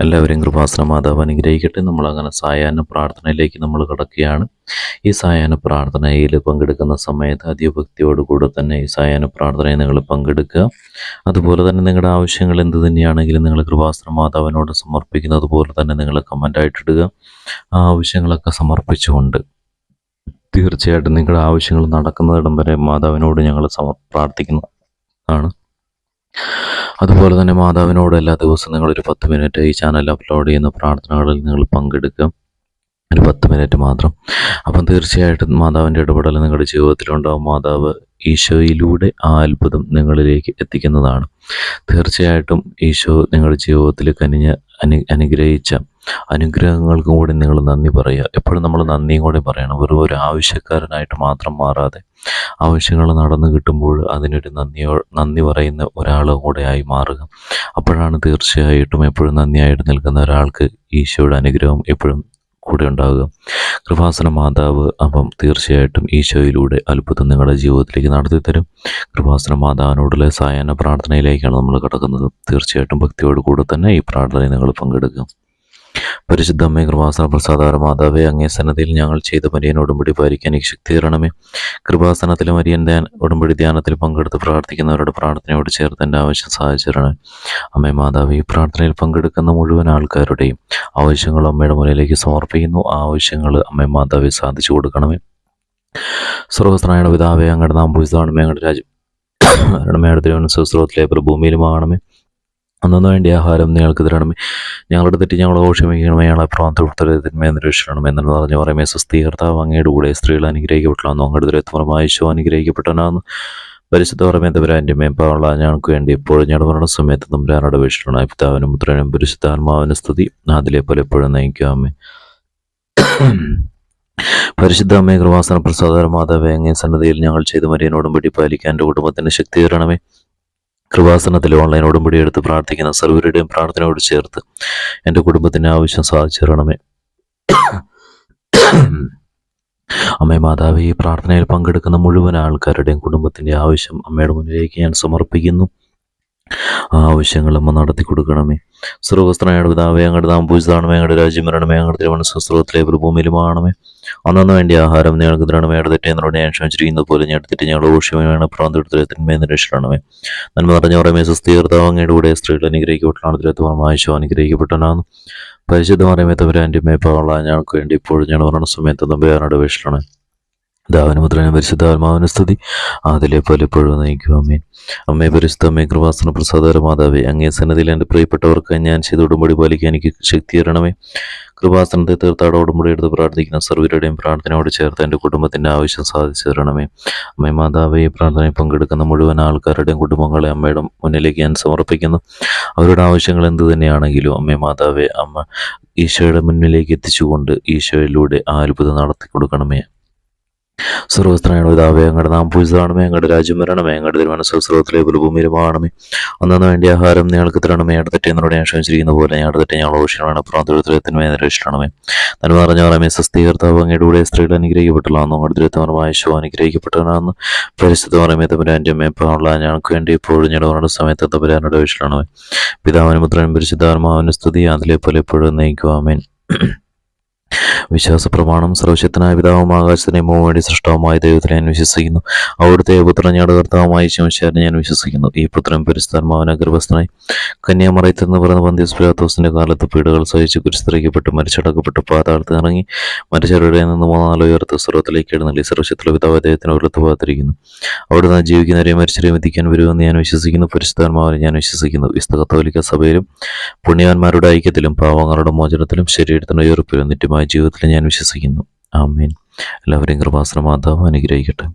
എല്ലാവരെയും കൃപാസന മാതാവ് അനുഗ്രഹിക്കട്ടെ. നമ്മളങ്ങനെ സായാഹ്ന പ്രാർത്ഥനയിലേക്ക് നമ്മൾ കടക്കുകയാണ്. ഈ സായാഹ്ന പ്രാർത്ഥനയിൽ പങ്കെടുക്കുന്ന സമയത്ത് അതിഭക്തിയോടുകൂടെ തന്നെ ഈ സായാഹ്ന പ്രാർത്ഥനയിൽ നിങ്ങൾ പങ്കെടുക്കുക. അതുപോലെ തന്നെ നിങ്ങളുടെ ആവശ്യങ്ങൾ എന്ത് തന്നെയാണെങ്കിലും നിങ്ങൾ കൃപാസന മാതാവിനോട് സമർപ്പിക്കുന്നത് പോലെ തന്നെ നിങ്ങൾ കമൻ്റായിട്ടിടുക. ആ ആവശ്യങ്ങളൊക്കെ സമർപ്പിച്ചുകൊണ്ട് തീർച്ചയായിട്ടും നിങ്ങളുടെ ആവശ്യങ്ങൾ നടക്കുന്നതിടം വരെ മാതാവിനോട് ഞങ്ങൾ പ്രാർത്ഥിക്കുന്നതാണ്. അതുപോലെ തന്നെ മാതാവിനോട് എല്ലാ ദിവസവും നിങ്ങളൊരു 10 മിനിറ്റ് ഈ ചാനൽ അപ്ലോഡ് ചെയ്യുന്ന പ്രാർത്ഥനകളിൽ നിങ്ങൾ പങ്കെടുക്കുക. ഒരു 10 മിനിറ്റ് മാത്രം. അപ്പം തീർച്ചയായിട്ടും മാതാവിൻ്റെ ഇടപെടൽ നിങ്ങളുടെ ജീവിതത്തിലുണ്ടാവും. മാതാവ് ഈശോയിലൂടെ ആ അത്ഭുതം നിങ്ങളിലേക്ക് എത്തിക്കുന്നതാണ്. തീർച്ചയായിട്ടും ഈശോ നിങ്ങളുടെ ജീവിതത്തിൽ അനുഗ്രഹിച്ച അനുഗ്രഹങ്ങൾക്കും കൂടി നിങ്ങൾ നന്ദി പറയുക. എപ്പോഴും നമ്മൾ നന്ദിയും കൂടി പറയണം. വെറും ഒരു ആവശ്യക്കാരനായിട്ട് മാത്രം മാറാതെ ആവശ്യങ്ങൾ നടന്നു കിട്ടുമ്പോൾ അതിനൊരു നന്ദി പറയുന്ന ഒരാളും കൂടെ ആയി മാറുക. അപ്പോഴാണ് തീർച്ചയായിട്ടും എപ്പോഴും നന്ദിയായിട്ട് നിൽക്കുന്ന ഒരാൾക്ക് ഈശോയുടെ അനുഗ്രഹം എപ്പോഴും കൂടെ ഉണ്ടാകുക. കൃപാസന മാതാവ് അപ്പം തീർച്ചയായിട്ടും ഈശോയിലൂടെ അത്ഭുതം നിങ്ങളുടെ ജീവിതത്തിലേക്ക് നടത്തി തരും. കൃപാസന മാതാവിനോടുള്ള സായാഹ്ന പ്രാർത്ഥനയിലേക്കാണ് നമ്മൾ കിടക്കുന്നത്. തീർച്ചയായിട്ടും ഭക്തിയോട് കൂടെ തന്നെ ഈ പ്രാർത്ഥനയിൽ നിങ്ങൾ പങ്കെടുക്കുക. പരിശുദ്ധ അമ്മേ, കൃപാസന പ്രസാദാര മാതാവേ, അങ്ങേ സന്നദ്ധിയിൽ ഞങ്ങൾ ചെയ്ത മരിയൻ ഉടമ്പടി പാലിക്കാൻ എനിക്ക് ശക്തി തരണമേ. കൃപാസനത്തിലെ മരിയൻ ഉടമ്പടി ധ്യാനത്തിൽ പങ്കെടുത്ത് പ്രാർത്ഥിക്കുന്നവരുടെ പ്രാർത്ഥനയോട് ചേർത്ത് എൻ്റെ ആവശ്യം സാധിച്ചു തരണമേ. അമ്മേ മാതാവേ, ഈ പ്രാർത്ഥനയിൽ പങ്കെടുക്കുന്ന മുഴുവൻ ആൾക്കാരുടെയും ആവശ്യങ്ങൾ അമ്മയുടെ മുന്നിലേക്ക് സമർപ്പിക്കുന്നു. ആ ആവശ്യങ്ങൾ അമ്മേ മാതാവെ സാധിച്ചു കൊടുക്കണമേ. സർവസ്നായുടെ പിതാവേ, അങ്ങയുടെ നാം പൂജിതമാണമേ. അങ്ങയുടെ രാജ്യം മരണമേയുടെ തിരുവനന്തപുരത്തിലെ ഭൂമിയിലുമാകണമേ. അന്നു വേണ്ടി ആഹാരം നിങ്ങൾക്ക് തരണമേ. ഞങ്ങളുടെ തെറ്റി ഞങ്ങളെ ക്ഷമിക്കണമേ. ഞങ്ങളെ പ്രാന്തത്തിന്മേ നിരീക്ഷണമേ. എന്നു പറഞ്ഞു പറയുമേ. സ്വസ്തി കർത്താവ് അങ്ങയുടെ കൂടെ സ്ത്രീകൾ അനുഗ്രഹിക്കപ്പെട്ടാന്ന്. അങ്ങയുടെ ദുരത്വമായ ഈശോ അനുഗ്രഹിക്കപ്പെട്ടനാന്ന്. പരിശുദ്ധ പറയുമേ തമ്പുരാൻ്റെ മേമ്പാവുള്ള ഞങ്ങൾക്ക് വേണ്ടി എപ്പോഴും ഞങ്ങളുടെ മരണ സമയത്ത് തമ്പുരാനോട് അപേക്ഷിക്കണമായ പിതാവിനും പുത്രനും പരിശുദ്ധാത്മാവിന് സ്തുതി അതിലെ പോലെ എപ്പോഴും നയിക്കാമേ. പരിശുദ്ധ അമ്മേ, കൃപാസന പ്രസാദ മാതാവേ, അങ്ങേ സന്നദ്ധിയിൽ ഞങ്ങൾ ചെയ്ത മരിയനോടും പടി പാലിക്കാൻ എൻ്റെ കുടുംബത്തിന് ശക്തി തരണമേ. കൃപാസനത്തിൽ ഓൺലൈൻ ഉടമ്പടി എടുത്ത് പ്രാർത്ഥിക്കുന്ന സർവരുടെയും പ്രാർത്ഥനയോട് ചേർത്ത് എൻ്റെ കുടുംബത്തിൻ്റെ ആവശ്യം സാധിച്ചു തരണമേ. അമ്മേ മാതാവേ, ഈ പ്രാർത്ഥനയിൽ പങ്കെടുക്കുന്ന മുഴുവൻ ആൾക്കാരുടെയും കുടുംബത്തിൻ്റെ ആവശ്യം അമ്മയുടെ മുന്നിലേക്ക് ഞാൻ സമർപ്പിക്കുന്നു. ആ ആവശ്യങ്ങൾ അമ്മ നടത്തി കൊടുക്കണമേ. സർവസ്ത്രയുടെ പിതാവേ, അങ്ങയുടെ നാം പൂജിതമാണമേ. അങ്ങയുടെ രാജ്യം വരണമേ. അങ്ങയുടെ തിരുവനന്തപുരത്തിലെ ഭൂമിയിലുമാണമേ. അന്നു വേണ്ടി ആഹാരം ഞങ്ങൾക്ക് തരണമേ. അടുത്ത തെറ്റേ എന്നോട് ഞാൻ ക്ഷമിച്ചിരിക്കുന്നത് പോലെ ഞാൻ തെറ്റി ഞങ്ങളുടെ ഊഷ്യമേ പ്രാന്തത്തിന്മേ നിരീക്ഷണമേ. നന്മ നിറഞ്ഞ പറയുമേ. സ്വസ്തി കർത്താവ് അങ്ങയുടെ കൂടെ സ്ത്രീകൾ അനുഗ്രഹിക്കപ്പെട്ടാണ്. തിരുവനന്തപുരമായ ഈശോ അനുഗ്രഹിക്കപ്പെട്ടനാണ്. പരിശുദ്ധ പറയുമേ തമ്പുരാൻ്റെ മേപ്പാവുള്ള ഞങ്ങൾക്ക് വേണ്ടി ഇപ്പോഴും ഞങ്ങളുടെ മരണ സമയത്ത് തമ്പുരാനോട് അപേക്ഷിക്കണമേ. പിതാവിനും പുത്രനും പരിശുദ്ധാത്മാവിന് സ്തുതി അതിലെ പോലെ എപ്പോഴും നയിക്കും. അമ്മേ. അമ്മേ പരിശുദ്ധ അമ്മേ, കൃപാസന പ്രസാദ മാതാവേ, അങ്ങേ സന്നദ്ധിയിൽ എൻ്റെ പ്രിയപ്പെട്ടവർക്ക് ഞാൻ ചെയ്ത ഉടമ്പടി പാലിക്കാൻ എനിക്ക് ശക്തി തരണമേ. കൃപാസനത്തെ തീർത്ഥാട ഉടമ്പടി എടുത്ത് പ്രാർത്ഥിക്കുന്ന സർവരുടെയും പ്രാർത്ഥനയോട് ചേർത്ത് എൻ്റെ കുടുംബത്തിൻ്റെ ആവശ്യം സാധിച്ചു തരണമേ. അമ്മേ മാതാവേ, ഈ പ്രാർത്ഥനയിൽ പങ്കെടുക്കുന്ന മുഴുവൻ ആൾക്കാരുടെയും കുടുംബങ്ങളെ അമ്മയുടെ മുന്നിലേക്ക് ഞാൻ സമർപ്പിക്കുന്നു. അവരുടെ ആവശ്യങ്ങൾ എന്ത് തന്നെയാണെങ്കിലും അമ്മേ മാതാവേ, അമ്മ ഈശോയുടെ മുന്നിലേക്ക് എത്തിച്ചുകൊണ്ട് ഈശോയിലൂടെ ആ അത്ഭുതം നടത്തി കൊടുക്കണമേ. സർവസ്ത്രയുടെ പിതാവേ, അങ്ങയുടെ നാം പൂജിതമാണമേ. അങ്ങയുടെ രാജ്യം വരണമേ. അങ്ങയുടെ തിരുവനന്തപുരത്തിലെ ഭൂമിയിലുമാകണമേ. അന്നു വേണ്ടി ആഹാരം ഞങ്ങൾക്ക് തരണമേ. അടുത്ത തെറ്റേ എന്നോട് ഞാൻ ക്ഷമിച്ചിരിക്കുന്ന പോലെ ഞങ്ങളുടെ തെറ്റേ ഞങ്ങൾ ക്ഷമയാണ്. പ്രാന്തത്തിന്മേ നിരീക്ഷണമേ. നന്മ നിറഞ്ഞ പറയുമേ. സ്വസ്തി കർത്താവ് അങ്ങയുടെ കൂടെ സ്ത്രീകൾ അനുഗ്രഹിക്കപ്പെട്ടുള്ളതെന്ന്. അങ്ങയുടെ ദുരത്വമായ ഈശോ അനുഗ്രഹിക്കപ്പെട്ടവനാണെന്ന്. പരിശുദ്ധ പറയുമേ തമ്പുരാൻ്റെ മേപ്പാവുള്ള ഞങ്ങൾക്ക് വേണ്ടി ഇപ്പോഴും ഞങ്ങളുടെ സമയത്ത് തമ്പുരാനോട് അപേക്ഷിക്കണമേ. പിതാവിനും പുത്രനും പരിശുദ്ധാത്മാവിന് സ്തുതി അതിലെ പോലെ എപ്പോഴും നയിക്കും. ആമേൻ. വിശ്വാസ പ്രമാണം. സർവശക്തനായ പിതാവും ആകാശത്തിനെയും വേണ്ടി സൃഷ്ടാവുമായ ദൈവത്തിൽ ഞാൻ വിശ്വസിക്കുന്നു. അവിടുത്തെ പുത്രൻ ഞങ്ങളുടെ കർത്താവുമായ ശിവശാരനെ ഞാൻ വിശ്വസിക്കുന്നു. ഈ പുത്രൻ പരിശുദ്ധാത്മാവിനെ ഗർഭസ്ഥനായി കന്യാമറയത്തിൽ നിന്ന് പിറന്ന പന്തിയോസ് പിലാത്തോസിന്റെ കാലത്ത് പീഡകൾ സഹിച്ച് കുരിശിക്കപ്പെട്ട് മരിച്ചടക്കപ്പെട്ട് പാതാളത്തിൽ ഇറങ്ങി മരിച്ചവരുടെ നിന്ന് 3 ഉയർത്ത് സ്വർഗ്ഗത്തിലേക്ക് എഴുന്നള്ളി സർവശക്തിയുള്ള പിതാവ് അദ്ദേഹത്തിന് ഉയർത്ത് പാത്തിരിക്കുന്നു. അവിടുന്ന് ജീവിക്കുന്നവരെയും മരിച്ചവരെയും എത്തിക്കാൻ വരുമെന്ന് ഞാൻ വിശ്വസിക്കുന്നു. പരിശുദ്ധാത്മാവിനെ ഞാൻ വിശ്വസിക്കുന്നു. വിശുദ്ധ കത്തോലിക്ക സഭയിലും പുണ്യവാന്മാരുടെ ഐക്യത്തിലും പാവങ്ങളുടെ മോചനത്തിലും ശരീരത്തിന്റെ ഉയർപ്പിലും നിത്യമായ ജീവിതത്തിൽ ഞാൻ വിശ്വസിക്കുന്നു. ആമേൻ. എല്ലാവരെയും കൃപാസന മാതാവ് അനുഗ്രഹിക്കട്ടെ.